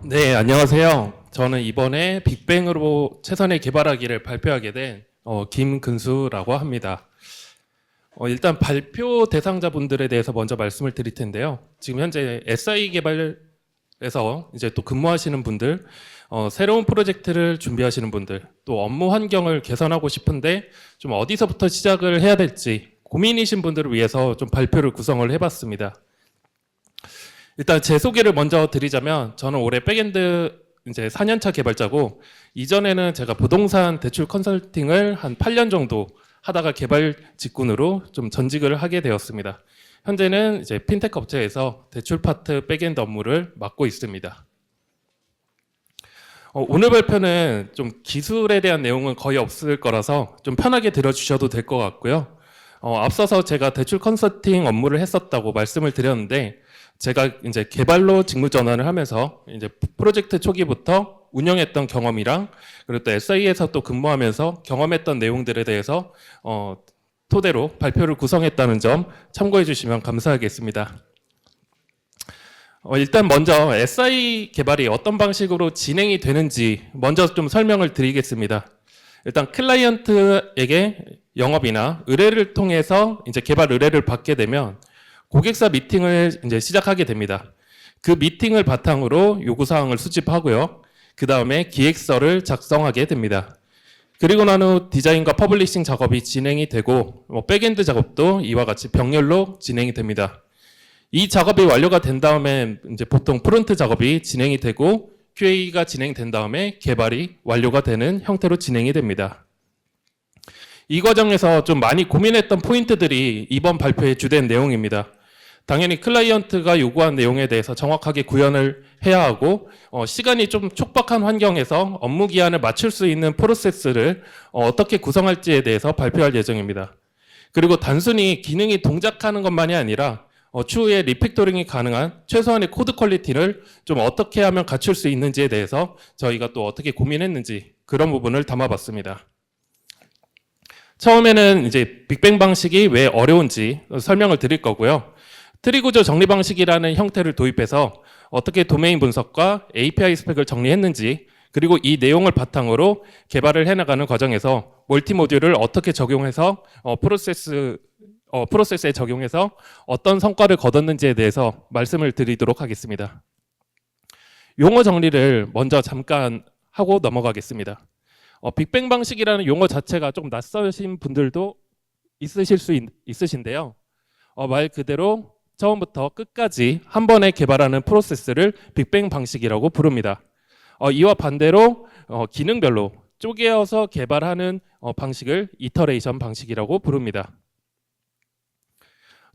네, 안녕하세요. 저는 이번에 빅뱅으로 최선의 개발하기를 발표하게 된 김근수라고 합니다. 일단 발표 대상자분들에 대해서 먼저 말씀을 드릴 텐데요. 지금 현재 SI 개발에서 이제 또 근무하시는 분들, 새로운 프로젝트를 준비하시는 분들, 또 업무 환경을 개선하고 싶은데 좀 어디서부터 시작을 해야 될지 고민이신 분들을 위해서 좀 발표를 구성을 해봤습니다. 일단 제 소개를 먼저 드리자면 저는 올해 백엔드 이제 4년차 개발자고, 이전에는 제가 부동산 대출 컨설팅을 한 8년 정도 하다가 개발 직군으로 좀 전직을 하게 되었습니다. 현재는 이제 핀테크 업체에서 대출 파트 백엔드 업무를 맡고 있습니다. 오늘 발표는 좀 기술에 대한 내용은 거의 없을 거라서 좀 편하게 들어주셔도 될 것 같고요. 앞서서 제가 대출 컨설팅 업무를 했었다고 말씀을 드렸는데, 제가 이제 개발로 직무 전환을 하면서 이제 프로젝트 초기부터 운영했던 경험이랑, 그리고 또 SI에서 또 근무하면서 경험했던 내용들에 대해서 토대로 발표를 구성했다는 점 참고해 주시면 감사하겠습니다. 일단 먼저 SI 개발이 어떤 방식으로 진행이 되는지 먼저 좀 설명을 드리겠습니다. 일단 클라이언트에게 영업이나 의뢰를 통해서 이제 개발 의뢰를 받게 되면 고객사 미팅을 이제 시작하게 됩니다. 그 미팅을 바탕으로 요구사항을 수집하고요. 그 다음에 기획서를 작성하게 됩니다. 그리고 난 후 디자인과 퍼블리싱 작업이 진행이 되고, 백엔드 작업도 이와 같이 병렬로 진행이 됩니다. 이 작업이 완료가 된 다음에 이제 보통 프론트 작업이 진행이 되고, QA가 진행된 다음에 개발이 완료가 되는 형태로 진행이 됩니다. 이 과정에서 좀 많이 고민했던 포인트들이 이번 발표의 주된 내용입니다. 당연히 클라이언트가 요구한 내용에 대해서 정확하게 구현을 해야 하고, 시간이 좀 촉박한 환경에서 업무 기한을 맞출 수 있는 프로세스를 어떻게 구성할지에 대해서 발표할 예정입니다. 그리고 단순히 기능이 동작하는 것만이 아니라 추후에 리팩토링이 가능한 최소한의 코드 퀄리티를 좀 어떻게 하면 갖출 수 있는지에 대해서 저희가 또 어떻게 고민했는지 그런 부분을 담아봤습니다. 처음에는 이제 빅뱅 방식이 왜 어려운지 설명을 드릴 거고요. 트리 구조 정리 방식이라는 형태를 도입해서 어떻게 도메인 분석과 API 스펙을 정리했는지, 그리고 이 내용을 바탕으로 개발을 해나가는 과정에서 멀티 모듈을 어떻게 적용해서 프로세스에 적용해서 어떤 성과를 거뒀는지에 대해서 말씀을 드리도록 하겠습니다. 용어 정리를 먼저 잠깐 하고 넘어가겠습니다. 빅뱅 방식이라는 용어 자체가 좀 낯서신 분들도 있으신데요. 말 그대로 처음부터 끝까지 한 번에 개발하는 프로세스를 빅뱅 방식이라고 부릅니다. 이와 반대로 기능별로 쪼개어서 개발하는 방식을 이터레이션 방식이라고 부릅니다.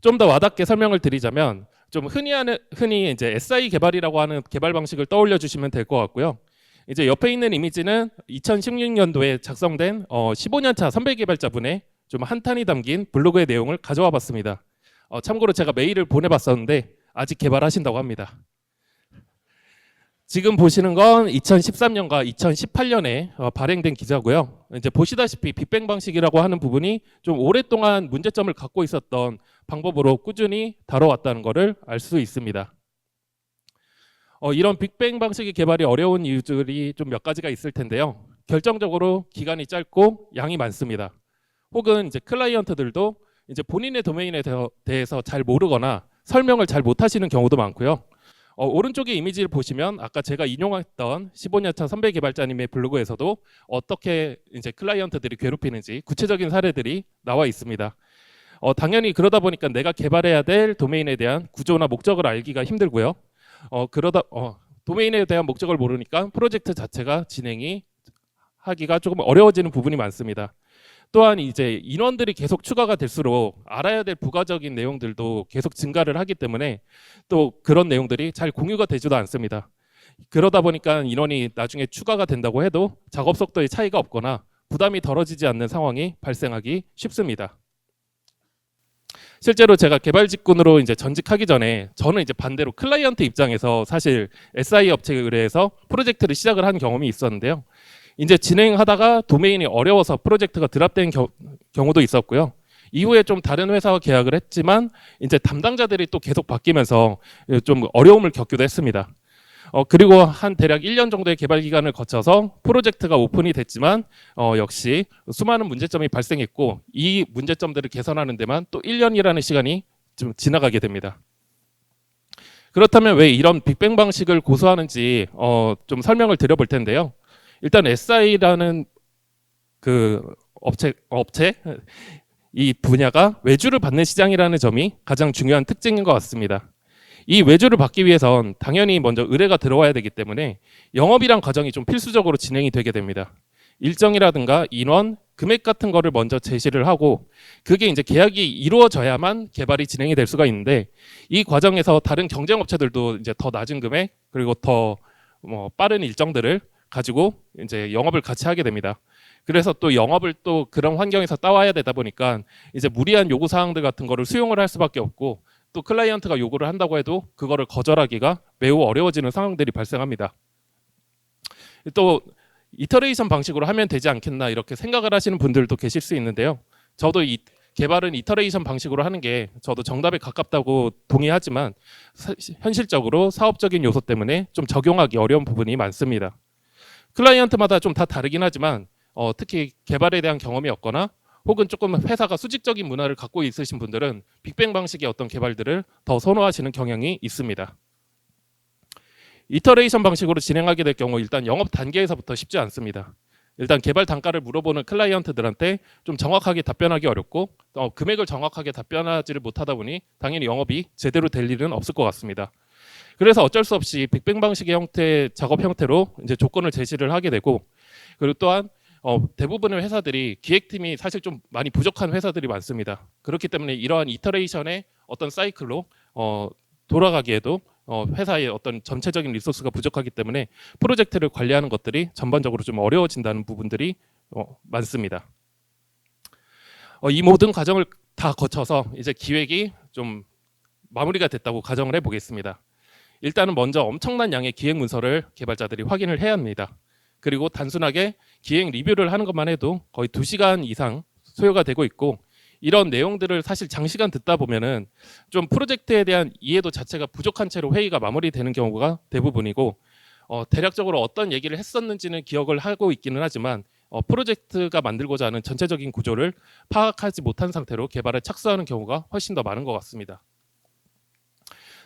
좀 더 와닿게 설명을 드리자면, 좀 흔히 이제 SI 개발이라고 하는 개발 방식을 떠올려 주시면 될 것 같고요. 이제 옆에 있는 이미지는 2016년도에 작성된 15년차 선배 개발자분의 좀 한탄이 담긴 블로그의 내용을 가져와 봤습니다. 참고로 제가 메일을 보내봤었는데 아직 개발하신다고 합니다. 지금 보시는 건 2013년과 2018년에 발행된 기사고요. 이제 보시다시피 빅뱅 방식이라고 하는 부분이 좀 오랫동안 문제점을 갖고 있었던 방법으로 꾸준히 다뤄왔다는 것을 알 수 있습니다. 이런 빅뱅 방식의 개발이 어려운 이유들이 좀 몇 가지가 있을 텐데요. 결정적으로 기간이 짧고 양이 많습니다. 혹은 이제 클라이언트들도 이제 본인의 도메인에 대해서 잘 모르거나 설명을 잘 못하시는 경우도 많고요. 오른쪽의 이미지를 보시면 아까 제가 인용했던 15년차 선배 개발자님의 블로그에서도 어떻게 이제 클라이언트들이 괴롭히는지 구체적인 사례들이 나와 있습니다. 당연히 그러다 보니까 내가 개발해야 될 도메인에 대한 구조나 목적을 알기가 힘들고요. 도메인에 대한 목적을 모르니까 프로젝트 자체가 진행이 하기가 조금 어려워지는 부분이 많습니다. 또한 이제 인원들이 계속 추가가 될수록 알아야 될 부가적인 내용들도 계속 증가를 하기 때문에 또 그런 내용들이 잘 공유가 되지도 않습니다. 그러다 보니까 인원이 나중에 추가가 된다고 해도 작업 속도의 차이가 없거나 부담이 덜어지지 않는 상황이 발생하기 쉽습니다. 실제로 제가 개발 직군으로 이제 전직하기 전에 저는 이제 반대로 클라이언트 입장에서 사실 SI 업체에 의뢰해서 프로젝트를 시작을 한 경험이 있었는데요. 이제 진행하다가 도메인이 어려워서 프로젝트가 드랍된 경우도 있었고요. 이후에 좀 다른 회사와 계약을 했지만 이제 담당자들이 또 계속 바뀌면서 좀 어려움을 겪기도 했습니다. 그리고 한 대략 1년 정도의 개발 기간을 거쳐서 프로젝트가 오픈이 됐지만 역시 수많은 문제점이 발생했고 이 문제점들을 개선하는 데만 또 1년이라는 시간이 좀 지나가게 됩니다. 그렇다면 왜 이런 빅뱅 방식을 고수하는지 좀 설명을 드려볼 텐데요. 일단 SI라는 그 업체 이 분야가 외주를 받는 시장이라는 점이 가장 중요한 특징인 것 같습니다. 이 외주를 받기 위해선 당연히 먼저 의뢰가 들어와야 되기 때문에 영업이란 과정이 좀 필수적으로 진행이 되게 됩니다. 일정이라든가 인원, 금액 같은 거를 먼저 제시를 하고 그게 이제 계약이 이루어져야만 개발이 진행이 될 수가 있는데 이 과정에서 다른 경쟁 업체들도 이제 더 낮은 금액 그리고 더 빠른 일정들을 가지고 이제 영업을 같이 하게 됩니다. 그래서 또 영업을 또 그런 환경에서 따와야 되다 보니까 이제 무리한 요구 사항들 같은 거를 수용을 할 수밖에 없고 또 클라이언트가 요구를 한다고 해도 그거를 거절하기가 매우 어려워지는 상황들이 발생합니다. 또 이터레이션 방식으로 하면 되지 않겠나 이렇게 생각을 하시는 분들도 계실 수 있는데요. 저도 이 개발은 이터레이션 방식으로 하는 게 저도 정답에 가깝다고 동의하지만 현실적으로 사업적인 요소 때문에 좀 적용하기 어려운 부분이 많습니다. 클라이언트마다 좀 다 다르긴 하지만 특히 개발에 대한 경험이 없거나 혹은 조금 회사가 수직적인 문화를 갖고 있으신 분들은 빅뱅 방식의 어떤 개발들을 더 선호하시는 경향이 있습니다. 이터레이션 방식으로 진행하게 될 경우 일단 영업 단계에서부터 쉽지 않습니다. 일단 개발 단가를 물어보는 클라이언트들한테 좀 정확하게 답변하기 어렵고 금액을 정확하게 답변하지를 못하다 보니 당연히 영업이 제대로 될 일은 없을 것 같습니다. 그래서 어쩔 수 없이 빅뱅 방식의 형태, 작업 형태로 이제 조건을 제시를 하게 되고 그리고 또한 대부분의 회사들이 기획팀이 사실 좀 많이 부족한 회사들이 많습니다. 그렇기 때문에 이러한 이터레이션의 어떤 사이클로 돌아가기에도 회사의 어떤 전체적인 리소스가 부족하기 때문에 프로젝트를 관리하는 것들이 전반적으로 좀 어려워진다는 부분들이 많습니다. 이 모든 과정을 다 거쳐서 이제 기획이 좀 마무리가 됐다고 가정을 해보겠습니다. 일단은 먼저 엄청난 양의 기획 문서를 개발자들이 확인을 해야 합니다. 그리고 단순하게 기획 리뷰를 하는 것만 해도 거의 2시간 이상 소요가 되고 있고 이런 내용들을 사실 장시간 듣다 보면은 좀 프로젝트에 대한 이해도 자체가 부족한 채로 회의가 마무리되는 경우가 대부분이고 대략적으로 어떤 얘기를 했었는지는 기억을 하고 있기는 하지만 프로젝트가 만들고자 하는 전체적인 구조를 파악하지 못한 상태로 개발에 착수하는 경우가 훨씬 더 많은 것 같습니다.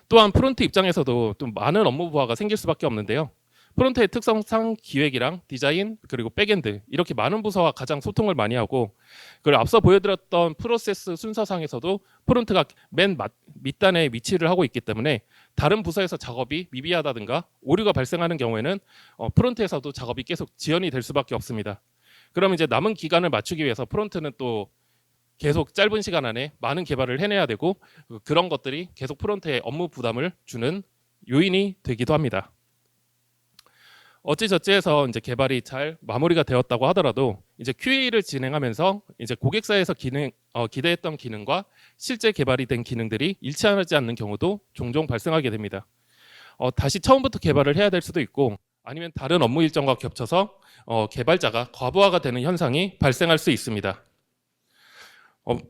또한 프론트 입장에서도 좀 많은 업무 부하가 생길 수밖에 없는데요. 프론트의 특성상 기획이랑 디자인 그리고 백엔드 이렇게 많은 부서와 가장 소통을 많이 하고 그리고 앞서 보여드렸던 프로세스 순서상에서도 프론트가 맨 밑단에 위치를 하고 있기 때문에 다른 부서에서 작업이 미비하다든가 오류가 발생하는 경우에는 프론트에서도 작업이 계속 지연이 될 수밖에 없습니다. 그럼 이제 남은 기간을 맞추기 위해서 프론트는 또 계속 짧은 시간 안에 많은 개발을 해내야 되고 그런 것들이 계속 프론트에 업무 부담을 주는 요인이 되기도 합니다. 어찌저찌해서 이제 개발이 잘 마무리가 되었다고 하더라도 이제 QA를 진행하면서 이제 고객사에서 기대했던 기능과 실제 개발이 된 기능들이 일치하지 않는 경우도 종종 발생하게 됩니다. 다시 처음부터 개발을 해야 될 수도 있고 아니면 다른 업무 일정과 겹쳐서 개발자가 과부하가 되는 현상이 발생할 수 있습니다.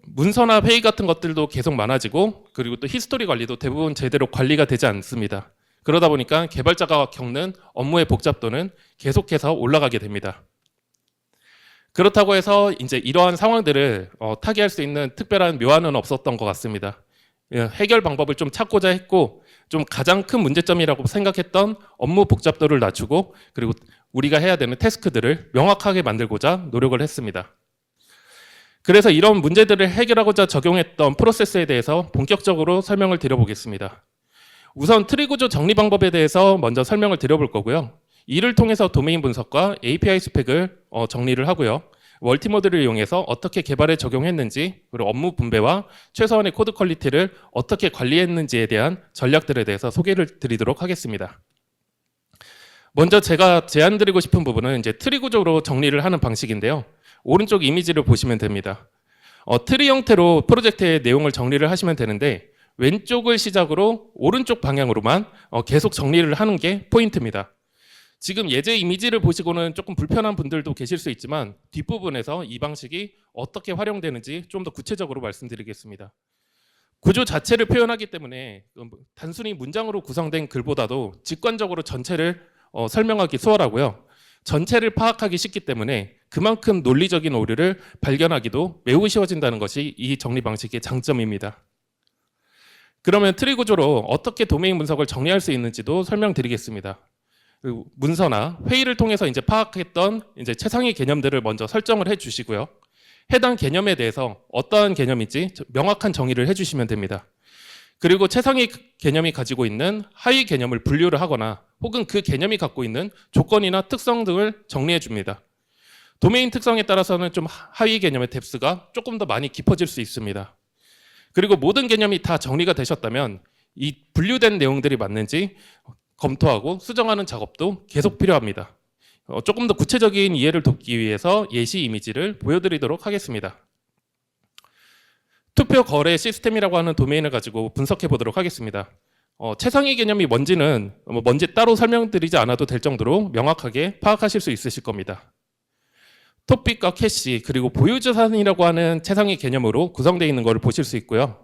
문서나 회의 같은 것들도 계속 많아지고 그리고 또 히스토리 관리도 대부분 제대로 관리가 되지 않습니다. 그러다 보니까 개발자가 겪는 업무의 복잡도는 계속해서 올라가게 됩니다. 그렇다고 해서 이제 이러한 상황들을 타개할 수 있는 특별한 묘안은 없었던 것 같습니다. 해결 방법을 좀 찾고자 했고 좀 가장 큰 문제점이라고 생각했던 업무 복잡도를 낮추고 그리고 우리가 해야 되는 태스크들을 명확하게 만들고자 노력을 했습니다. 그래서 이런 문제들을 해결하고자 적용했던 프로세스에 대해서 본격적으로 설명을 드려보겠습니다. 우선 트리 구조 정리 방법에 대해서 먼저 설명을 드려볼 거고요. 이를 통해서 도메인 분석과 API 스펙을 정리를 하고요. 멀티모드를 이용해서 어떻게 개발에 적용했는지 그리고 업무 분배와 최소한의 코드 퀄리티를 어떻게 관리했는지에 대한 전략들에 대해서 소개를 드리도록 하겠습니다. 먼저 제가 제안드리고 싶은 부분은 이제 트리 구조로 정리를 하는 방식인데요. 오른쪽 이미지를 보시면 됩니다. 트리 형태로 프로젝트의 내용을 정리를 하시면 되는데 왼쪽을 시작으로 오른쪽 방향으로만 계속 정리를 하는 게 포인트입니다. 지금 예제 이미지를 보시고는 조금 불편한 분들도 계실 수 있지만 뒷부분에서 이 방식이 어떻게 활용되는지 좀 더 구체적으로 말씀드리겠습니다. 구조 자체를 표현하기 때문에 단순히 문장으로 구성된 글보다도 직관적으로 전체를 설명하기 수월하고요. 전체를 파악하기 쉽기 때문에 그만큼 논리적인 오류를 발견하기도 매우 쉬워진다는 것이 이 정리 방식의 장점입니다. 그러면 트리 구조로 어떻게 도메인 분석을 정리할 수 있는지도 설명드리겠습니다. 문서나 회의를 통해서 이제 파악했던 이제 최상위 개념들을 먼저 설정을 해 주시고요. 해당 개념에 대해서 어떠한 개념인지 명확한 정의를 해주시면 됩니다. 그리고 최상위 개념이 가지고 있는 하위 개념을 분류를 하거나 혹은 그 개념이 갖고 있는 조건이나 특성 등을 정리해 줍니다. 도메인 특성에 따라서는 좀 하위 개념의 뎁스가 조금 더 많이 깊어질 수 있습니다. 그리고 모든 개념이 다 정리가 되셨다면 이 분류된 내용들이 맞는지 검토하고 수정하는 작업도 계속 필요합니다. 조금 더 구체적인 이해를 돕기 위해서 예시 이미지를 보여드리도록 하겠습니다. 투표 거래 시스템이라고 하는 도메인을 가지고 분석해 보도록 하겠습니다. 최상위 개념이 뭔지는 뭔지 따로 설명드리지 않아도 될 정도로 명확하게 파악하실 수 있으실 겁니다. 토픽과 캐시 그리고 보유자산이라고 하는 최상위 개념으로 구성되어 있는 것을 보실 수 있고요.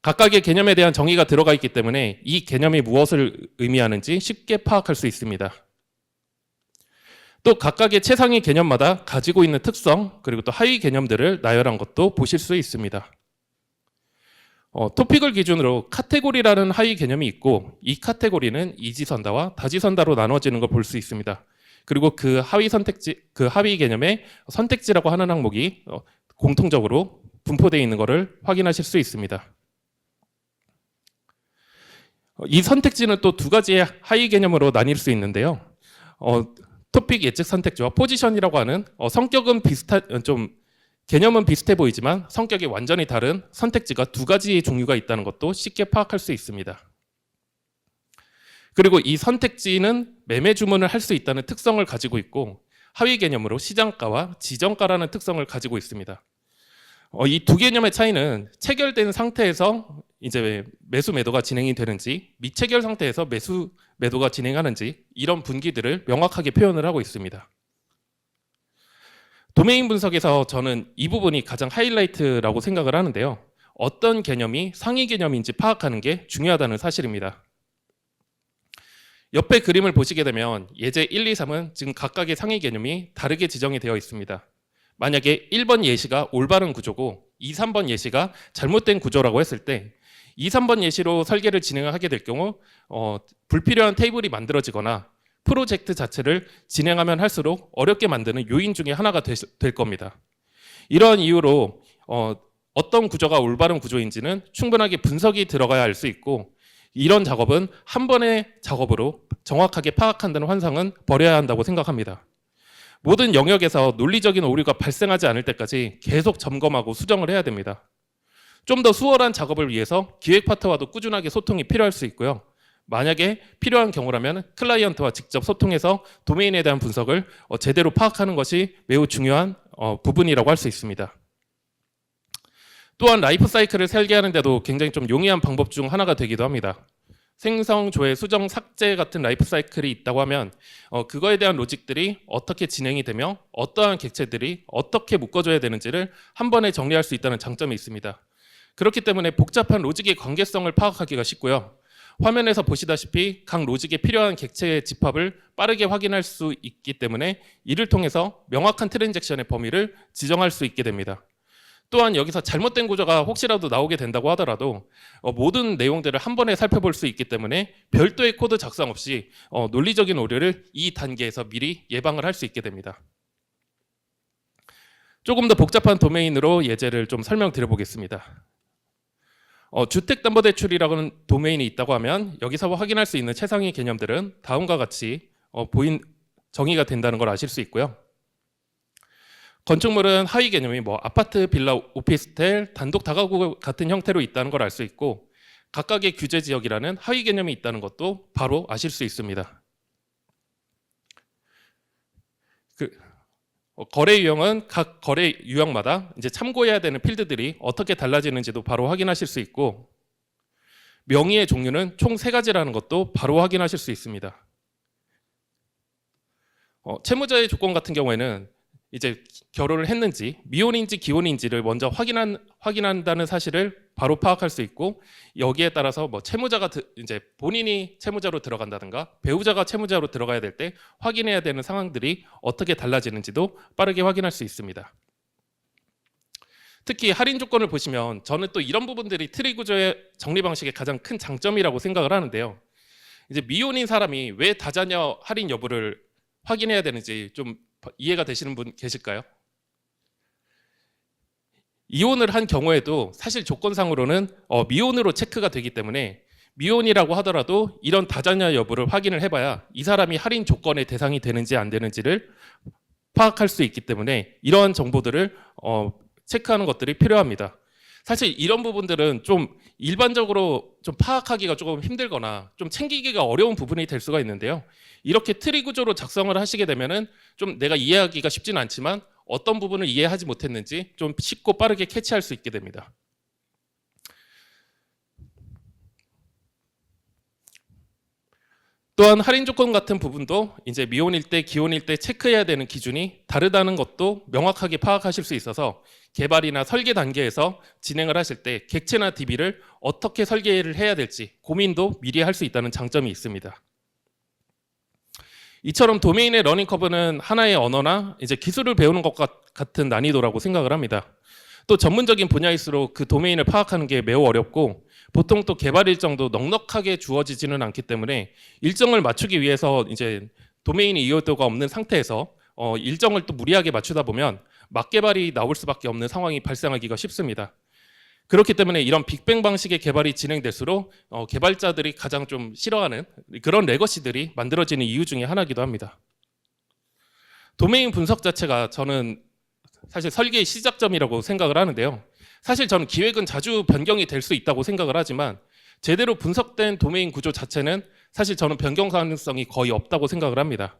각각의 개념에 대한 정의가 들어가 있기 때문에 이 개념이 무엇을 의미하는지 쉽게 파악할 수 있습니다. 또 각각의 최상위 개념마다 가지고 있는 특성 그리고 또 하위 개념들을 나열한 것도 보실 수 있습니다. 토픽을 기준으로 카테고리라는 하위 개념이 있고 이 카테고리는 이지선다와 다지선다로 나눠지는 걸 볼 수 있습니다. 그리고 그 하위 개념의 선택지라고 하는 항목이 공통적으로 분포되어 있는 것을 확인하실 수 있습니다. 이 선택지는 또 두 가지의 하위 개념으로 나뉠 수 있는데요. 토픽 예측 선택지와 포지션이라고 하는 성격은 개념은 비슷해 보이지만 성격이 완전히 다른 선택지가 두 가지의 종류가 있다는 것도 쉽게 파악할 수 있습니다. 그리고 이 선택지는 매매 주문을 할 수 있다는 특성을 가지고 있고 하위 개념으로 시장가와 지정가라는 특성을 가지고 있습니다. 이 두 개념의 차이는 체결된 상태에서 이제 매수 매도가 진행이 되는지 미체결 상태에서 매수 매도가 진행하는지 이런 분기들을 명확하게 표현을 하고 있습니다. 도메인 분석에서 저는 이 부분이 가장 하이라이트라고 생각을 하는데요. 어떤 개념이 상위 개념인지 파악하는 게 중요하다는 사실입니다. 옆에 그림을 보시게 되면 예제 1, 2, 3은 지금 각각의 상위 개념이 다르게 지정이 되어 있습니다. 만약에 1번 예시가 올바른 구조고 2, 3번 예시가 잘못된 구조라고 했을 때 2, 3번 예시로 설계를 진행하게 될 경우 불필요한 테이블이 만들어지거나 프로젝트 자체를 진행하면 할수록 어렵게 만드는 요인 중에 하나가 될 겁니다. 이러한 이유로 어떤 구조가 올바른 구조인지는 충분하게 분석이 들어가야 할 수 있고 이런 작업은 한 번의 작업으로 정확하게 파악한다는 환상은 버려야 한다고 생각합니다. 모든 영역에서 논리적인 오류가 발생하지 않을 때까지 계속 점검하고 수정을 해야 됩니다. 좀 더 수월한 작업을 위해서 기획 파트와도 꾸준하게 소통이 필요할 수 있고요. 만약에 필요한 경우라면 클라이언트와 직접 소통해서 도메인에 대한 분석을 제대로 파악하는 것이 매우 중요한 부분이라고 할 수 있습니다. 또한 라이프 사이클을 설계하는 데도 굉장히 좀 용이한 방법 중 하나가 되기도 합니다. 생성, 조회, 수정, 삭제 같은 라이프 사이클이 있다고 하면 그거에 대한 로직들이 어떻게 진행이 되며 어떠한 객체들이 어떻게 묶어줘야 되는지를 한 번에 정리할 수 있다는 장점이 있습니다. 그렇기 때문에 복잡한 로직의 관계성을 파악하기가 쉽고요. 화면에서 보시다시피 각 로직에 필요한 객체의 집합을 빠르게 확인할 수 있기 때문에 이를 통해서 명확한 트랜잭션의 범위를 지정할 수 있게 됩니다. 또한 여기서 잘못된 구조가 혹시라도 나오게 된다고 하더라도 모든 내용들을 한 번에 살펴볼 수 있기 때문에 별도의 코드 작성 없이 논리적인 오류를 이 단계에서 미리 예방을 할 수 있게 됩니다. 조금 더 복잡한 도메인으로 예제를 좀 설명드려 보겠습니다. 주택담보대출이라는 도메인이 있다고 하면 여기서 확인할 수 있는 최상위 개념들은 다음과 같이 정의가 된다는 걸 아실 수 있고요. 건축물은 하위 개념이 아파트, 빌라, 오피스텔, 단독 다가구 같은 형태로 있다는 걸 알 수 있고 각각의 규제 지역이라는 하위 개념이 있다는 것도 바로 아실 수 있습니다. 거래 유형은 각 거래 유형마다 이제 참고해야 되는 필드들이 어떻게 달라지는지도 바로 확인하실 수 있고 명의의 종류는 총 3가지라는 것도 바로 확인하실 수 있습니다. 채무자의 조건 같은 경우에는 이제 결혼을 했는지 미혼인지 기혼인지를 먼저 확인한다는 사실을 바로 파악할 수 있고, 여기에 따라서 뭐 채무자가 이제 본인이 채무자로 들어간다든가 배우자가 채무자로 들어가야 될 때 확인해야 되는 상황들이 어떻게 달라지는지도 빠르게 확인할 수 있습니다. 특히 할인 조건을 보시면 저는 또 이런 부분들이 트리 구조의 정리 방식의 가장 큰 장점이라고 생각을 하는데요. 이제 미혼인 사람이 왜 다자녀 할인 여부를 확인해야 되는지 좀 이해가 되시는 분 계실까요? 이혼을 한 경우에도 사실 조건상으로는 미혼으로 체크가 되기 때문에 미혼이라고 하더라도 이런 다자녀 여부를 확인을 해봐야 이 사람이 할인 조건의 대상이 되는지 안 되는지를 파악할 수 있기 때문에 이러한 정보들을 체크하는 것들이 필요합니다. 사실 이런 부분들은 좀 일반적으로 좀 파악하기가 조금 힘들거나 좀 챙기기가 어려운 부분이 될 수가 있는데요. 이렇게 트리 구조로 작성을 하시게 되면은 좀 내가 이해하기가 쉽지는 않지만 어떤 부분을 이해하지 못했는지 좀 쉽고 빠르게 캐치할 수 있게 됩니다. 또한 할인 조건 같은 부분도 이제 미혼일 때, 기혼일 때 체크해야 되는 기준이 다르다는 것도 명확하게 파악하실 수 있어서 개발이나 설계 단계에서 진행을 하실 때 객체나 DB를 어떻게 설계를 해야 될지 고민도 미리 할 수 있다는 장점이 있습니다. 이처럼 도메인의 러닝 커브는 하나의 언어나 이제 기술을 배우는 것 같은 난이도라고 생각을 합니다. 또 전문적인 분야일수록 그 도메인을 파악하는 게 매우 어렵고 보통 또 개발 일정도 넉넉하게 주어지지는 않기 때문에 일정을 맞추기 위해서 이제 도메인이 이해도가 없는 상태에서 일정을 또 무리하게 맞추다 보면 막개발이 나올 수밖에 없는 상황이 발생하기가 쉽습니다. 그렇기 때문에 이런 빅뱅 방식의 개발이 진행될수록 개발자들이 가장 좀 싫어하는 그런 레거시들이 만들어지는 이유 중에 하나이기도 합니다. 도메인 분석 자체가 저는 사실 설계의 시작점이라고 생각을 하는데요. 사실 저는 기획은 자주 변경이 될 수 있다고 생각을 하지만 제대로 분석된 도메인 구조 자체는 사실 저는 변경 가능성이 거의 없다고 생각을 합니다.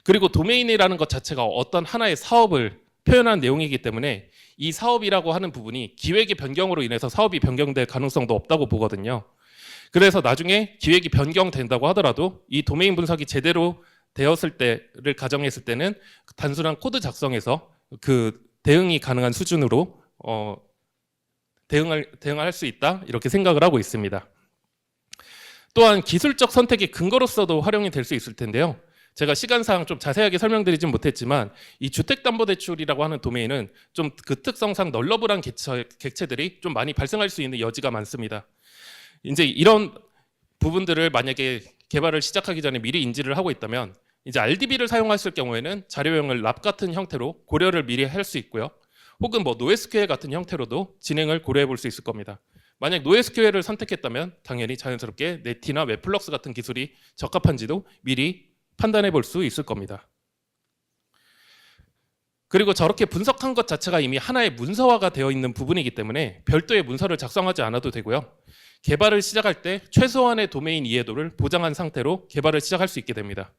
그리고 도메인이라는 것 자체가 어떤 하나의 사업을 표현한 내용이기 때문에 이 사업이라고 하는 부분이 기획의 변경으로 인해서 사업이 변경될 가능성도 없다고 보거든요. 그래서 나중에 기획이 변경된다고 하더라도 이 도메인 분석이 제대로 되었을 때를 가정했을 때는 단순한 코드 작성에서 그 대응이 가능한 수준으로 대응할 수 있다 이렇게 생각을 하고 있습니다. 또한 기술적 선택의 근거로서도 활용이 될 수 있을 텐데요. 제가 시간상 좀 자세하게 설명드리진 못했지만 이 주택담보대출이라고 하는 도메인은 좀 그 특성상 널러블한 객체들이 좀 많이 발생할 수 있는 여지가 많습니다. 이제 이런 부분들을 만약에 개발을 시작하기 전에 미리 인지를 하고 있다면 이제 RDB를 사용했을 경우에는 자료형을 랍 같은 형태로 고려를 미리 할 수 있고요. 혹은 뭐 NoSQL 같은 형태로도 진행을 고려해 볼 수 있을 겁니다. 만약 NoSQL을 선택했다면 당연히 자연스럽게 네티나 웹플럭스 같은 기술이 적합한지도 미리 판단해 볼 수 있을 겁니다. 그리고 저렇게 분석한 것 자체가 이미 하나의 문서화가 되어 있는 부분이기 때문에 별도의 문서를 작성하지 않아도 되고요. 개발을 시작할 때 최소한의 도메인 이해도를 보장한 상태로 개발을 시작할 수 있게 됩니다.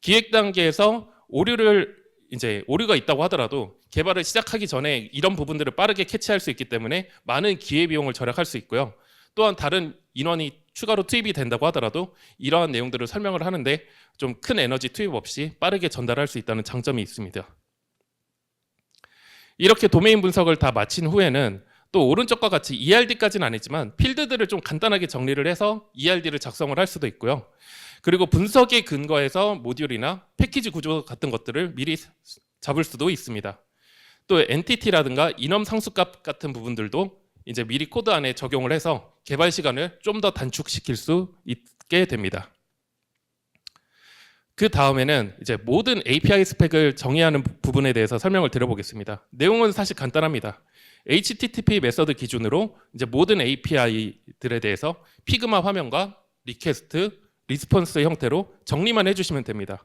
기획 단계에서 오류가 있다고 하더라도 개발을 시작하기 전에 이런 부분들을 빠르게 캐치할 수 있기 때문에 많은 기회비용을 절약할 수 있고요. 또한 다른 인원이 추가로 투입이 된다고 하더라도 이러한 내용들을 설명을 하는데 좀 큰 에너지 투입 없이 빠르게 전달할 수 있다는 장점이 있습니다. 이렇게 도메인 분석을 다 마친 후에는 또 오른쪽과 같이 ERD까지는 아니지만 필드들을 좀 간단하게 정리를 해서 ERD를 작성을 할 수도 있고요. 그리고 분석에 근거해서 모듈이나 패키지 구조 같은 것들을 미리 잡을 수도 있습니다. 또 엔티티라든가 이넘 상수값 같은 부분들도 이제 미리 코드 안에 적용을 해서 개발 시간을 좀 더 단축시킬 수 있게 됩니다. 그 다음에는 이제 모든 API 스펙을 정의하는 부분에 대해서 설명을 드려보겠습니다. 내용은 사실 간단합니다. HTTP 메서드 기준으로 이제 모든 API들에 대해서 피그마 화면과 리퀘스트, 리스폰스 형태로 정리만 해주시면 됩니다.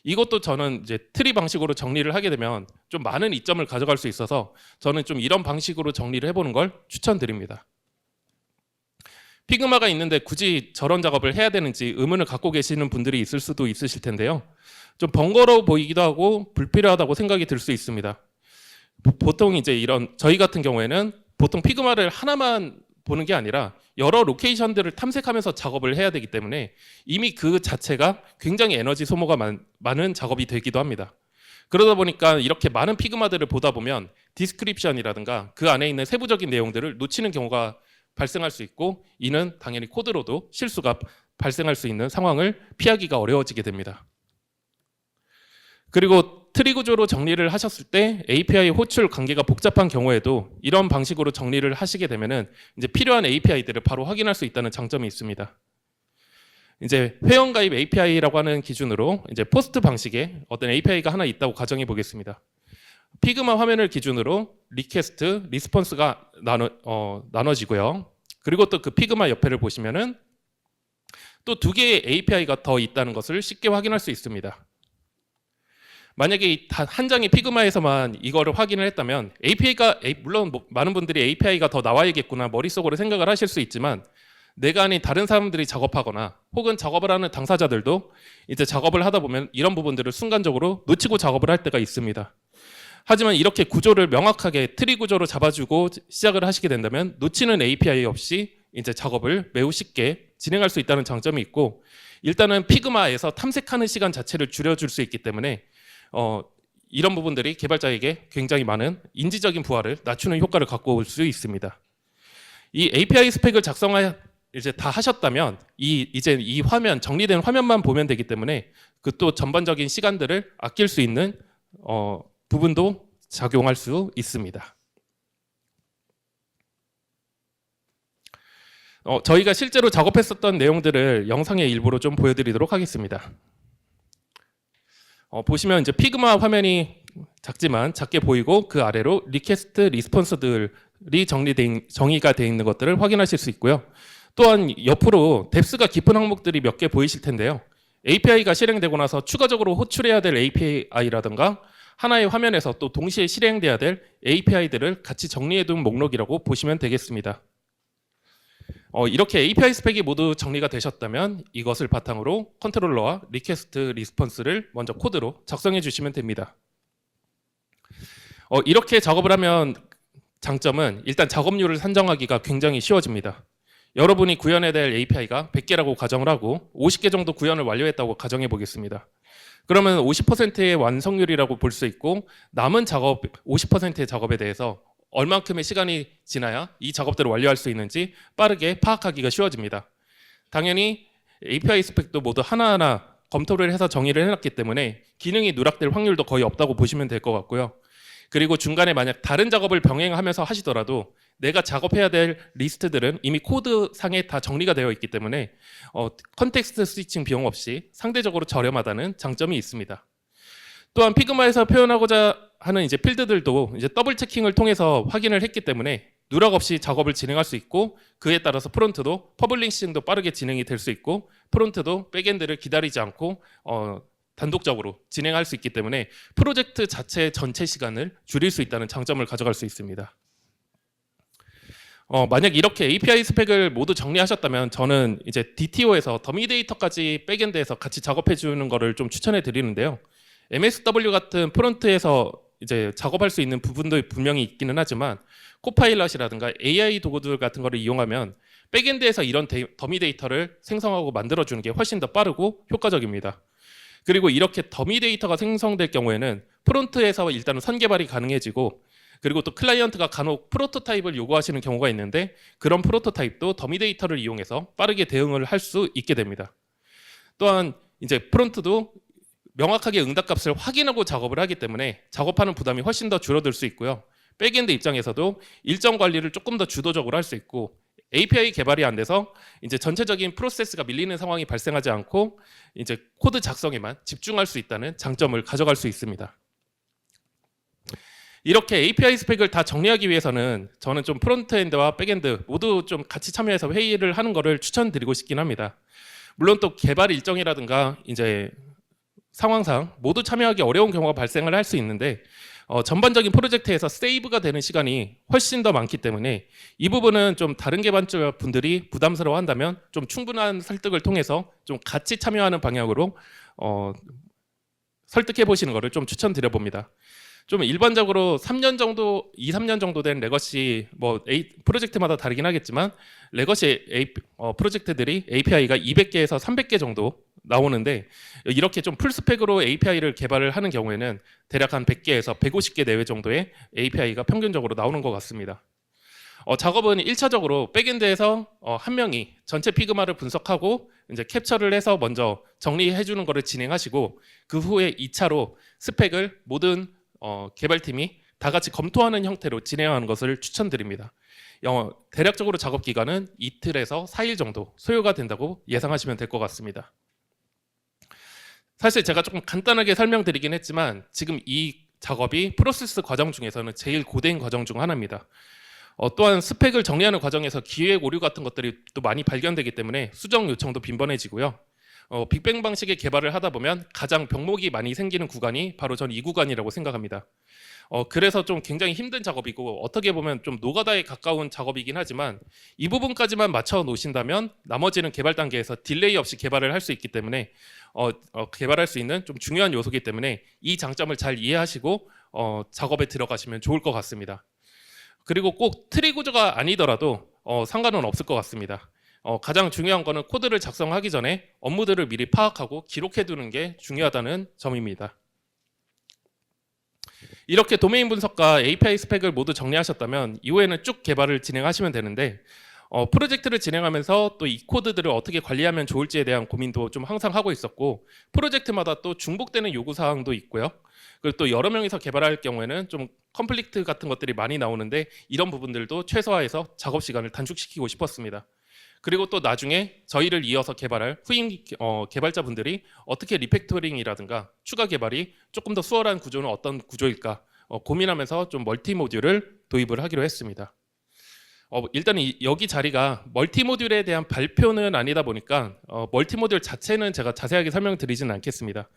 이것도 저는 이제 트리 방식으로 정리를 하게 되면 좀 많은 이점을 가져갈 수 있어서 저는 좀 이런 방식으로 정리를 해보는 걸 추천드립니다. 피그마가 있는데 굳이 저런 작업을 해야 되는지 의문을 갖고 계시는 분들이 있을 수도 있으실 텐데요. 좀 번거로워 보이기도 하고 불필요하다고 생각이 들 수 있습니다. 보통 이제 저희 같은 경우에는 보통 피그마를 하나만 보는 게 아니라 여러 로케이션들을 탐색하면서 작업을 해야 되기 때문에 이미 그 자체가 굉장히 에너지 소모가 많은 작업이 되기도 합니다. 그러다 보니까 이렇게 많은 피그마들을 보다 보면 디스크립션이라든가 그 안에 있는 세부적인 내용들을 놓치는 경우가 발생할 수 있고, 이는 당연히 코드로도 실수가 발생할 수 있는 상황을 피하기가 어려워지게 됩니다. 그리고 트리 구조로 정리를 하셨을 때 API 호출 관계가 복잡한 경우에도 이런 방식으로 정리를 하시게 되면은 이제 필요한 API들을 바로 확인할 수 있다는 장점이 있습니다. 이제 회원 가입 API라고 하는 기준으로 이제 포스트 방식의 어떤 API가 하나 있다고 가정해 보겠습니다. 피그마 화면을 기준으로 리퀘스트, 리스폰스가 나눠지고요. 그리고 또 그 피그마 옆에를 보시면은 또 두 개의 API가 더 있다는 것을 쉽게 확인할 수 있습니다. 만약에 한 장의 피그마에서만 이거를 확인을 했다면 API가 물론 많은 분들이 API가 더 나와야겠구나 머릿속으로 생각을 하실 수 있지만, 내가 아닌 다른 사람들이 작업하거나 혹은 작업을 하는 당사자들도 이제 작업을 하다 보면 이런 부분들을 순간적으로 놓치고 작업을 할 때가 있습니다. 하지만 이렇게 구조를 명확하게 트리 구조로 잡아주고 시작을 하시게 된다면 놓치는 API 없이 이제 작업을 매우 쉽게 진행할 수 있다는 장점이 있고, 일단은 피그마에서 탐색하는 시간 자체를 줄여줄 수 있기 때문에 이런 부분들이 개발자에게 굉장히 많은 인지적인 부하를 낮추는 효과를 갖고 올 수 있습니다. 이 API 스펙을 이제 다 하셨다면 이제 이 화면 정리된 화면만 보면 되기 때문에 그 또 전반적인 시간들을 아낄 수 있는 부분도 작용할 수 있습니다. 저희가 실제로 작업했었던 내용들을 영상의 일부로 좀 보여드리도록 하겠습니다. 보시면 이제 피그마 화면이 작지만 작게 보이고 그 아래로 리퀘스트, 리스폰스들이 정의가 되어 있는 것들을 확인하실 수 있고요. 또한 옆으로 뎁스가 깊은 항목들이 몇 개 보이실 텐데요. API가 실행되고 나서 추가적으로 호출해야 될 API라든가 하나의 화면에서 또 동시에 실행돼야 될 API들을 같이 정리해둔 목록이라고 보시면 되겠습니다. 이렇게 API 스펙이 모두 정리가 되셨다면 이것을 바탕으로 컨트롤러와 리퀘스트, 리스폰스를 먼저 코드로 작성해 주시면 됩니다. 이렇게 작업을 하면 장점은 일단 작업률을 산정하기가 굉장히 쉬워집니다. 여러분이 구현해야 될 API가 100개라고 가정을 하고 50개 정도 구현을 완료했다고 가정해 보겠습니다. 그러면 50%의 완성률이라고 볼 수 있고, 남은 작업 50%의 작업에 대해서 얼만큼의 시간이 지나야 이 작업들을 완료할 수 있는지 빠르게 파악하기가 쉬워집니다. 당연히 API 스펙도 모두 하나하나 검토를 해서 정의를 해놨기 때문에 기능이 누락될 확률도 거의 없다고 보시면 될 것 같고요. 그리고 중간에 만약 다른 작업을 병행하면서 하시더라도 내가 작업해야 될 리스트들은 이미 코드상에 다 정리가 되어 있기 때문에 컨텍스트 스위칭 비용 없이 상대적으로 저렴하다는 장점이 있습니다. 또한 피그마에서 표현하고자 하는 이제 필드들도 이제 더블 체킹을 통해서 확인을 했기 때문에 누락 없이 작업을 진행할 수 있고, 그에 따라서 프론트도 퍼블리싱도 빠르게 진행이 될 수 있고, 프론트도 백엔드를 기다리지 않고 단독적으로 진행할 수 있기 때문에 프로젝트 자체 전체 시간을 줄일 수 있다는 장점을 가져갈 수 있습니다. 만약 이렇게 API 스펙을 모두 정리하셨다면 저는 이제 DTO에서 더미 데이터까지 백엔드에서 같이 작업해 주는 거를 좀 추천해 드리는데요. MSW 같은 프론트에서 이제 작업할 수 있는 부분도 분명히 있기는 하지만 코파일럿이라든가 AI 도구들 같은 거를 이용하면 백엔드에서 이런 더미 데이터를 생성하고 만들어주는 게 훨씬 더 빠르고 효과적입니다. 그리고 이렇게 더미 데이터가 생성될 경우에는 프론트에서 일단은 선개발이 가능해지고, 그리고 또 클라이언트가 간혹 프로토타입을 요구하시는 경우가 있는데 그런 프로토타입도 더미 데이터를 이용해서 빠르게 대응을 할 수 있게 됩니다. 또한 이제 프론트도 명확하게 응답값을 확인하고 작업을 하기 때문에 작업하는 부담이 훨씬 더 줄어들 수 있고요. 백엔드 입장에서도 일정 관리를 조금 더 주도적으로 할 수 있고, API 개발이 안 돼서 이제 전체적인 프로세스가 밀리는 상황이 발생하지 않고 이제 코드 작성에만 집중할 수 있다는 장점을 가져갈 수 있습니다. 이렇게 API 스펙을 다 정리하기 위해서는 저는 좀 프론트엔드와 백엔드 모두 좀 같이 참여해서 회의를 하는 것을 추천드리고 싶긴 합니다. 물론 또 개발 일정이라든가 이제 상황상 모두 참여하기 어려운 경우가 발생을 할 수 있는데 전반적인 프로젝트에서 세이브가 되는 시간이 훨씬 더 많기 때문에 이 부분은 좀 다른 개발자 분들이 부담스러워한다면 좀 충분한 설득을 통해서 좀 같이 참여하는 방향으로 설득해 보시는 것을 좀 추천드려 봅니다. 좀 일반적으로 3년 정도, 2-3년 정도 된 레거시 프로젝트마다 다르긴 하겠지만 레거시 프로젝트들이 API가 200개에서 300개 정도 나오는데 이렇게 좀 풀스펙으로 API를 개발을 하는 경우에는 대략 한 100개에서 150개 내외 정도의 API가 평균적으로 나오는 것 같습니다. 작업은 1차적으로 백엔드에서 한 명이 전체 피그마를 분석하고 이제 캡처를 해서 먼저 정리해 주는 것을 진행하시고 그 후에 2차로 스펙을 모든 개발팀이 다 같이 검토하는 형태로 진행하는 것을 추천드립니다. 대략적으로 작업 기간은 이틀에서 4일 정도 소요가 된다고 예상하시면 될 것 같습니다. 사실 제가 조금 간단하게 설명드리긴 했지만 지금 이 작업이 프로세스 과정 중에서는 제일 고된 과정 중 하나입니다. 또한 스펙을 정리하는 과정에서 기획 오류 같은 것들이 또 많이 발견되기 때문에 수정 요청도 빈번해지고요. 빅뱅 방식의 개발을 하다 보면 가장 병목이 많이 생기는 구간이 바로 전 이 구간이라고 생각합니다. 그래서 좀 굉장히 힘든 작업이고 어떻게 보면 좀 노가다에 가까운 작업이긴 하지만 이 부분까지만 맞춰 놓으신다면 나머지는 개발 단계에서 딜레이 없이 개발을 할 수 있기 때문에 개발할 수 있는 좀 중요한 요소이기 때문에 이 장점을 잘 이해하시고 작업에 들어가시면 좋을 것 같습니다. 그리고 꼭 트리 구조가 아니더라도 상관은 없을 것 같습니다. 가장 중요한 거는 코드를 작성하기 전에 업무들을 미리 파악하고 기록해 두는 게 중요하다는 점입니다. 이렇게 도메인 분석과 API 스펙을 모두 정리하셨다면 이후에는 쭉 개발을 진행하시면 되는데 프로젝트를 진행하면서 또 이 코드들을 어떻게 관리하면 좋을지에 대한 고민도 좀 항상 하고 있었고 프로젝트마다 또 중복되는 요구사항도 있고요. 그리고 또 여러 명이서 개발할 경우에는 좀 컨플릭트 같은 것들이 많이 나오는데 이런 부분들도 최소화해서 작업 시간을 단축시키고 싶었습니다. 그리고 또 나중에 저희를 이어서 개발할 후임 개발자분들이 어떻게 리팩토링이라든가 추가 개발이 조금 더 수월한 구조는 어떤 구조일까 고민하면서 좀 멀티 모듈을 도입을 하기로 했습니다. 일단 여기 자리가 멀티 모듈에 대한 발표는 아니다 보니까 멀티 모듈 자체는 제가 자세하게 설명드리지는 않겠습니다.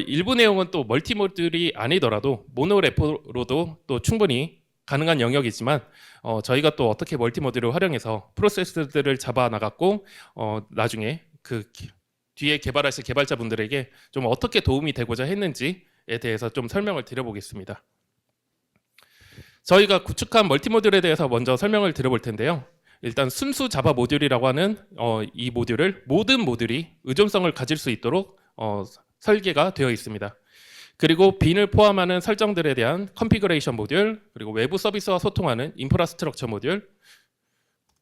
일부 내용은 또 멀티 모듈이 아니더라도 모노 레포로도 또 충분히 가능한 영역이지만 저희가 또 어떻게 멀티 모듈을 활용해서 프로세스들을 잡아 나갔고 나중에 그 뒤에 개발하실 개발자분들에게 좀 어떻게 도움이 되고자 했는지에 대해서 좀 설명을 드려보겠습니다. 저희가 구축한 멀티 모듈에 대해서 먼저 설명을 드려볼 텐데요. 일단 순수 자바 모듈이라고 하는 이 모듈을 모든 모듈이 의존성을 가질 수 있도록 설계가 되어 있습니다. 그리고 빈을 포함하는 설정들에 대한 컨피그레이션 모듈, 그리고 외부 서비스와 소통하는 인프라스트럭처 모듈,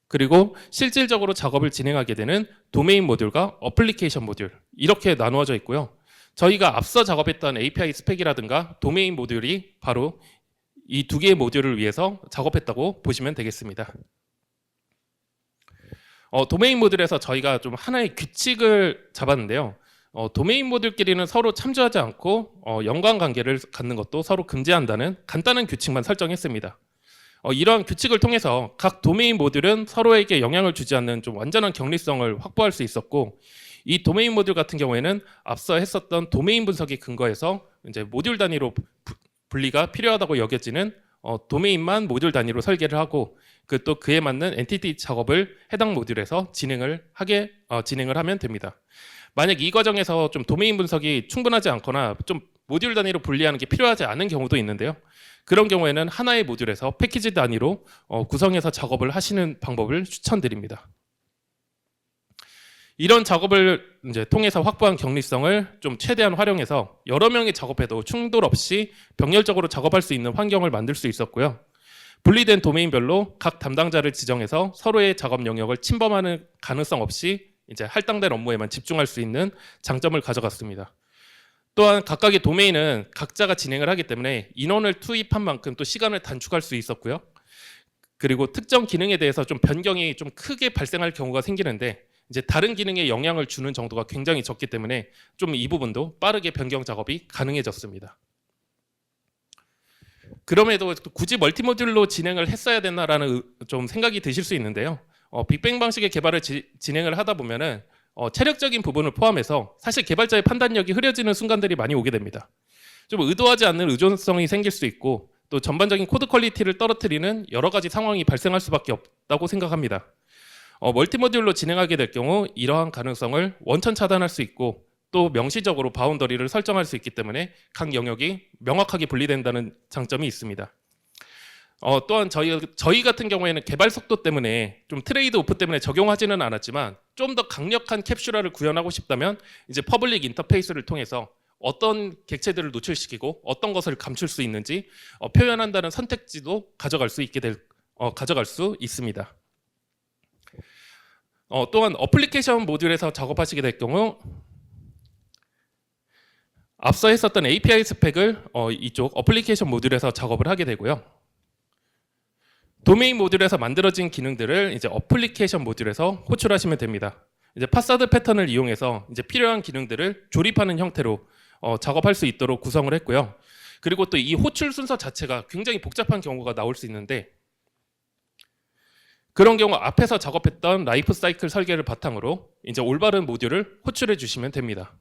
그리고 실질적으로 작업을 진행하게 되는 도메인 모듈과 어플리케이션 모듈 이렇게 나누어져 있고요. 저희가 앞서 작업했던 API 스펙이라든가 도메인 모듈이 바로 이 두 개의 모듈을 위해서 작업했다고 보시면 되겠습니다. 도메인 모듈에서 저희가 좀 하나의 규칙을 잡았는데요. 도메인 모듈끼리는 서로 참조하지 않고 연관관계를 갖는 것도 서로 금지한다는 간단한 규칙만 설정했습니다. 이러한 규칙을 통해서 각 도메인 모듈은 서로에게 영향을 주지 않는 좀 완전한 격리성을 확보할 수 있었고 이 도메인 모듈 같은 경우에는 앞서 했었던 도메인 분석에 근거해서 이제 모듈 단위로 분리가 필요하다고 여겨지는 도메인만 모듈 단위로 설계를 하고 또 그에 맞는 엔티티 작업을 해당 모듈에서 진행을 하면 됩니다. 만약 이 과정에서 좀 도메인 분석이 충분하지 않거나 좀 모듈 단위로 분리하는 게 필요하지 않은 경우도 있는데요. 그런 경우에는 하나의 모듈에서 패키지 단위로 구성해서 작업을 하시는 방법을 추천드립니다. 이런 작업을 이제 통해서 확보한 격리성을 좀 최대한 활용해서 여러 명이 작업해도 충돌 없이 병렬적으로 작업할 수 있는 환경을 만들 수 있었고요. 분리된 도메인별로 각 담당자를 지정해서 서로의 작업 영역을 침범하는 가능성 없이 이제 할당된 업무에만 집중할 수 있는 장점을 가져갔습니다. 또한 각각의 도메인은 각자가 진행을 하기 때문에 인원을 투입한 만큼 또 시간을 단축할 수 있었고요. 그리고 특정 기능에 대해서 좀 변경이 좀 크게 발생할 경우가 생기는데 이제 다른 기능에 영향을 주는 정도가 굉장히 적기 때문에 좀 이 부분도 빠르게 변경 작업이 가능해졌습니다. 그럼에도 굳이 멀티 모듈로 진행을 했어야 됐나라는 좀 생각이 드실 수 있는데요. 빅뱅 방식의 개발을 진행을 하다 보면은 체력적인 부분을 포함해서 사실 개발자의 판단력이 흐려지는 순간들이 많이 오게 됩니다. 좀 의도하지 않는 의존성이 생길 수 있고 또 전반적인 코드 퀄리티를 떨어뜨리는 여러 가지 상황이 발생할 수밖에 없다고 생각합니다. 멀티 모듈로 진행하게 될 경우 이러한 가능성을 원천 차단할 수 있고 또 명시적으로 바운더리를 설정할 수 있기 때문에 각 영역이 명확하게 분리된다는 장점이 있습니다. 또한 저희 같은 경우에는 개발 속도 때문에 좀 트레이드 오프 때문에 적용하지는 않았지만 좀 더 강력한 캡슐화를 구현하고 싶다면 이제 퍼블릭 인터페이스를 통해서 어떤 객체들을 노출시키고 어떤 것을 감출 수 있는지 표현한다는 선택지도 가져갈 수 있습니다. 또한 어플리케이션 모듈에서 작업하시게 될 경우 앞서 했었던 API 스펙을 이쪽 어플리케이션 모듈에서 작업을 하게 되고요. 도메인 모듈에서 만들어진 기능들을 이제 어플리케이션 모듈에서 호출하시면 됩니다. 이제 파사드 패턴을 이용해서 이제 필요한 기능들을 조립하는 형태로 작업할 수 있도록 구성을 했고요. 그리고 또 이 호출 순서 자체가 굉장히 복잡한 경우가 나올 수 있는데 그런 경우 앞에서 작업했던 라이프 사이클 설계를 바탕으로 이제 올바른 모듈을 호출해 주시면 됩니다.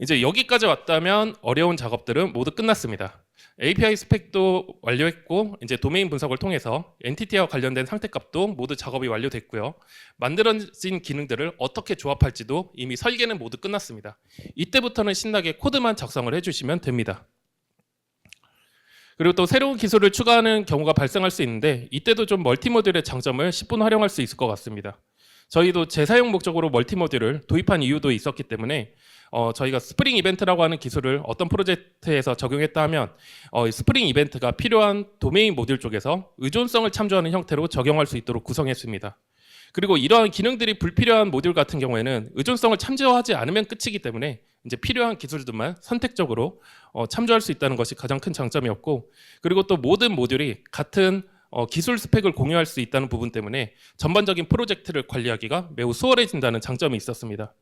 이제 여기까지 왔다면 어려운 작업들은 모두 끝났습니다. API 스펙도 완료했고 이제 도메인 분석을 통해서 엔티티와 관련된 상태값도 모두 작업이 완료됐고요. 만들어진 기능들을 어떻게 조합할지도 이미 설계는 모두 끝났습니다. 이때부터는 신나게 코드만 작성을 해주시면 됩니다. 그리고 또 새로운 기술을 추가하는 경우가 발생할 수 있는데 이때도 좀 멀티모듈의 장점을 10분 활용할 수 있을 것 같습니다. 저희도 재사용 목적으로 멀티모듈을 도입한 이유도 있었기 때문에 저희가 스프링 이벤트라고 하는 기술을 어떤 프로젝트에서 적용했다 하면 스프링 이벤트가 필요한 도메인 모듈 쪽에서 의존성을 참조하는 형태로 적용할 수 있도록 구성했습니다. 그리고 이러한 기능들이 불필요한 모듈 같은 경우에는 의존성을 참조하지 않으면 끝이기 때문에 이제 필요한 기술들만 선택적으로 참조할 수 있다는 것이 가장 큰 장점이었고, 그리고 또 모든 모듈이 같은 기술 스펙을 공유할 수 있다는 부분 때문에 전반적인 프로젝트를 관리하기가 매우 수월해진다는 장점이 있었습니다.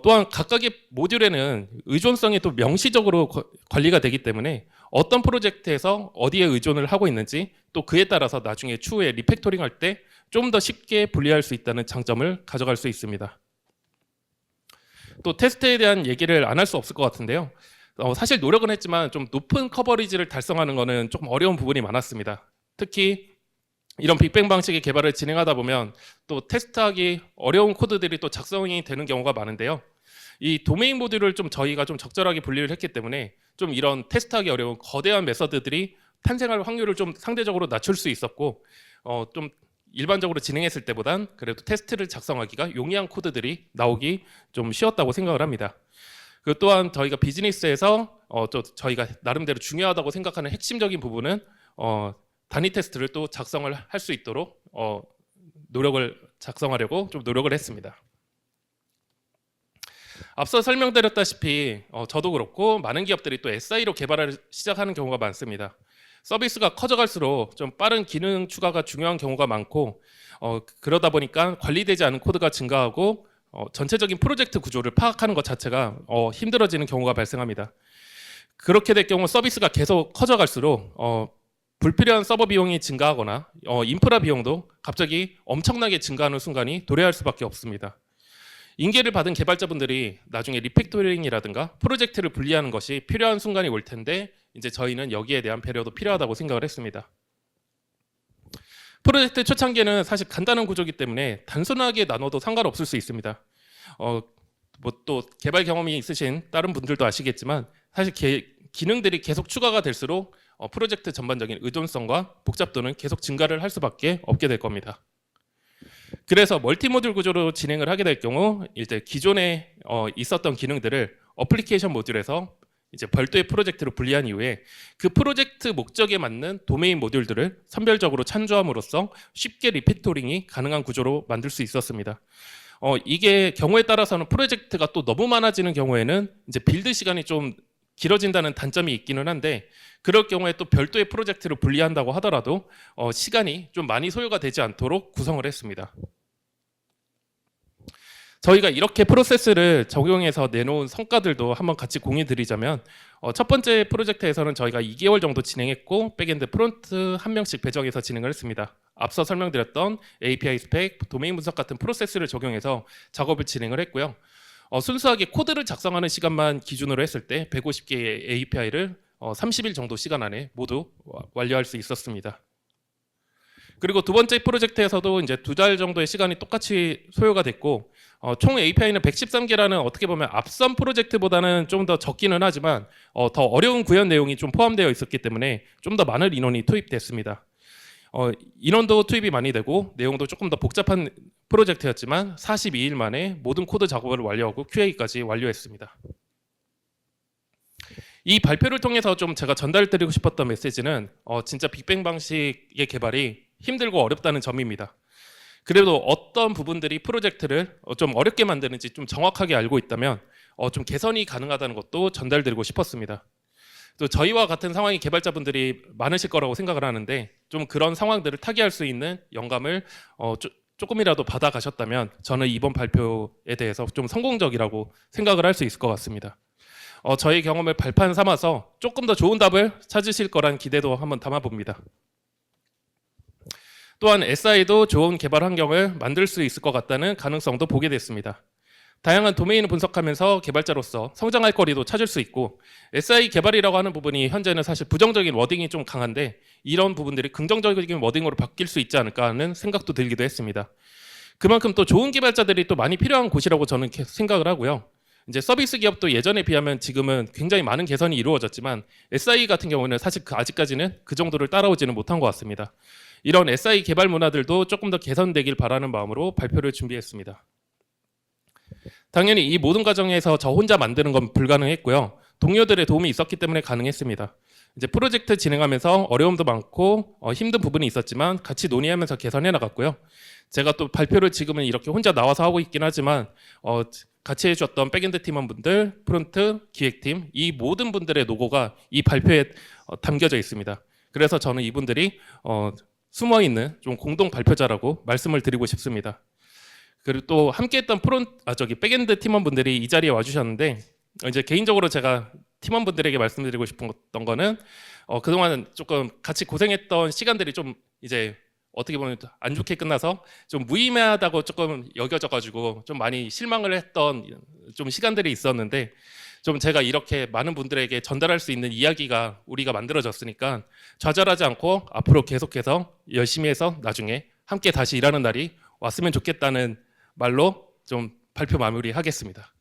또한 각각의 모듈에는 의존성이 또 명시적으로 관리가 되기 때문에 어떤 프로젝트에서 어디에 의존을 하고 있는지 또 그에 따라서 나중에 추후에 리팩토링 할 때 좀 더 쉽게 분리할 수 있다는 장점을 가져갈 수 있습니다. 또 테스트에 대한 얘기를 안 할 수 없을 것 같은데요. 사실 노력은 했지만 좀 높은 커버리지를 달성하는 것은 조금 어려운 부분이 많았습니다. 특히 이런 빅뱅 방식의 개발을 진행하다 보면 또 테스트하기 어려운 코드들이 또 작성이 되는 경우가 많은데요. 이 도메인 모듈을 좀 저희가 좀 적절하게 분리를 했기 때문에 좀 이런 테스트하기 어려운 거대한 메서드들이 탄생할 확률을 좀 상대적으로 낮출 수 있었고 좀 일반적으로 진행했을 때보단 그래도 테스트를 작성하기가 용이한 코드들이 나오기 좀 쉬웠다고 생각을 합니다. 그리고 또한 저희가 비즈니스에서 저희가 나름대로 중요하다고 생각하는 핵심적인 부분은 단위 테스트를 또 작성을 할 수 있도록 작성하려고 좀 노력을 했습니다. 앞서 설명드렸다시피 저도 그렇고 많은 기업들이 또 SI로 개발을 시작하는 경우가 많습니다. 서비스가 커져갈수록 좀 빠른 기능 추가가 중요한 경우가 많고 그러다 보니까 관리되지 않은 코드가 증가하고 전체적인 프로젝트 구조를 파악하는 것 자체가 힘들어지는 경우가 발생합니다. 그렇게 될 경우 서비스가 계속 커져갈수록 불필요한 서버 비용이 증가하거나 인프라 비용도 갑자기 엄청나게 증가하는 순간이 도래할 수밖에 없습니다. 인계를 받은 개발자분들이 나중에 리팩토링이라든가 프로젝트를 분리하는 것이 필요한 순간이 올 텐데 이제 저희는 여기에 대한 배려도 필요하다고 생각을 했습니다. 프로젝트 초창기에는 사실 간단한 구조이기 때문에 단순하게 나눠도 상관없을 수 있습니다. 뭐 또 개발 경험이 있으신 다른 분들도 아시겠지만 사실 기능들이 계속 추가가 될수록 프로젝트 전반적인 의존성과 복잡도는 계속 증가를 할 수밖에 없게 될 겁니다. 그래서 멀티모듈 구조로 진행을 하게 될 경우 이제 기존에 있었던 기능들을 어플리케이션 모듈에서 이제 별도의 프로젝트로 분리한 이후에 그 프로젝트 목적에 맞는 도메인 모듈들을 선별적으로 참조함으로써 쉽게 리팩토링이 가능한 구조로 만들 수 있었습니다. 이게 경우에 따라서는 프로젝트가 또 너무 많아지는 경우에는 이제 빌드 시간이 좀 길어진다는 단점이 있기는 한데 그럴 경우에 또 별도의 프로젝트를 분리한다고 하더라도 시간이 좀 많이 소요가 되지 않도록 구성을 했습니다. 저희가 이렇게 프로세스를 적용해서 내놓은 성과들도 한번 같이 공유 드리자면 첫 번째 프로젝트에서는 저희가 2개월 정도 진행했고 백엔드 프론트 한 명씩 배정해서 진행을 했습니다. 앞서 설명드렸던 API 스펙, 도메인 분석 같은 프로세스를 적용해서 작업을 진행을 했고요. 순수하게 코드를 작성하는 시간만 기준으로 했을 때 150개의 API를 30일 정도 시간 안에 모두 완료할 수 있었습니다. 그리고 두 번째 프로젝트에서도 이제 2달 정도의 시간이 똑같이 소요가 됐고 총 API는 113개라는 어떻게 보면 앞선 프로젝트보다는 좀 더 적기는 하지만 더 어려운 구현 내용이 좀 포함되어 있었기 때문에 좀 더 많은 인원이 투입됐습니다. 인원도 투입이 많이 되고 내용도 조금 더 복잡한 프로젝트였지만 42일 만에 모든 코드 작업을 완료하고 QA까지 완료했습니다. 이 발표를 통해서 좀 제가 전달드리고 싶었던 메시지는 진짜 빅뱅 방식의 개발이 힘들고 어렵다는 점입니다. 그래도 어떤 부분들이 프로젝트를 좀 어렵게 만드는지 좀 정확하게 알고 있다면 좀 개선이 가능하다는 것도 전달드리고 싶었습니다. 또 저희와 같은 상황의 개발자분들이 많으실 거라고 생각을 하는데 좀 그런 상황들을 타개할 수 있는 영감을 조금이라도 받아가셨다면 저는 이번 발표에 대해서 좀 성공적이라고 생각을 할 수 있을 것 같습니다. 저희 경험을 발판 삼아서 조금 더 좋은 답을 찾으실 거란 기대도 한번 담아봅니다. 또한 SI도 좋은 개발 환경을 만들 수 있을 것 같다는 가능성도 보게 됐습니다. 다양한 도메인을 분석하면서 개발자로서 성장할 거리도 찾을 수 있고 SI 개발이라고 하는 부분이 현재는 사실 부정적인 워딩이 좀 강한데 이런 부분들이 긍정적인 워딩으로 바뀔 수 있지 않을까 하는 생각도 들기도 했습니다. 그만큼 또 좋은 개발자들이 또 많이 필요한 곳이라고 저는 생각을 하고요. 이제 서비스 기업도 예전에 비하면 지금은 굉장히 많은 개선이 이루어졌지만 SI 같은 경우는 사실 아직까지는 그 정도를 따라오지는 못한 것 같습니다. 이런 SI 개발 문화들도 조금 더 개선되길 바라는 마음으로 발표를 준비했습니다. 당연히 이 모든 과정에서 저 혼자 만드는 건 불가능했고요. 동료들의 도움이 있었기 때문에 가능했습니다. 이제 프로젝트 진행하면서 어려움도 많고 힘든 부분이 있었지만 같이 논의하면서 개선해 나갔고요. 제가 또 발표를 지금은 이렇게 혼자 나와서 하고 있긴 하지만 같이 해주셨던 백엔드 팀원분들, 프론트, 기획팀 이 모든 분들의 노고가 이 발표에 담겨져 있습니다. 그래서 저는 이분들이 숨어있는 좀 공동 발표자라고 말씀을 드리고 싶습니다. 그리고 또 함께했던 백엔드 팀원분들이 이 자리에 와주셨는데 이제 개인적으로 제가 팀원분들에게 말씀드리고 싶었던 거는 그동안 조금 같이 고생했던 시간들이 좀 이제 어떻게 보면 안 좋게 끝나서 좀 무의미하다고 조금 여겨져가지고 좀 많이 실망을 했던 좀 시간들이 있었는데 좀 제가 이렇게 많은 분들에게 전달할 수 있는 이야기가 우리가 만들어졌으니까 좌절하지 않고 앞으로 계속해서 열심히 해서 나중에 함께 다시 일하는 날이 왔으면 좋겠다는 말로 좀 발표 마무리하겠습니다.